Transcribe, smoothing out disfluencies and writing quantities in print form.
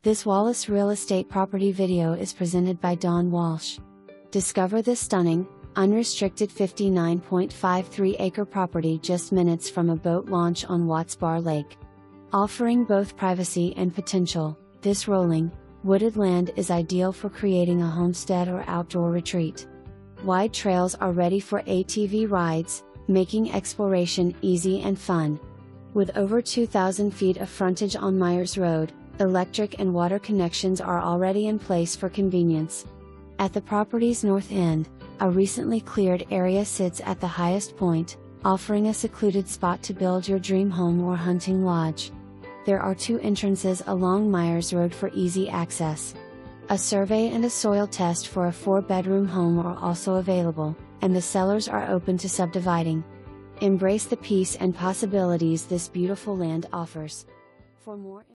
This Wallace Real Estate property video is presented by Don Walsh. Discover this stunning, unrestricted 59.53-acre property just minutes from a boat launch on Watts Bar Lake. Offering both privacy and potential, this rolling, wooded land is ideal for creating a homestead or outdoor retreat. Wide trails are ready for ATV rides, making exploration easy and fun. With over 2,000 feet of frontage on Myers Road, electric and water connections are already in place for convenience. At the property's north end, a recently cleared area sits at the highest point, offering a secluded spot to build your dream home or hunting lodge. There are 2 entrances along Myers Road for easy access. A survey and a soil test for a 4-bedroom home are also available, and the sellers are open to subdividing. Embrace the peace and possibilities this beautiful land offers. For more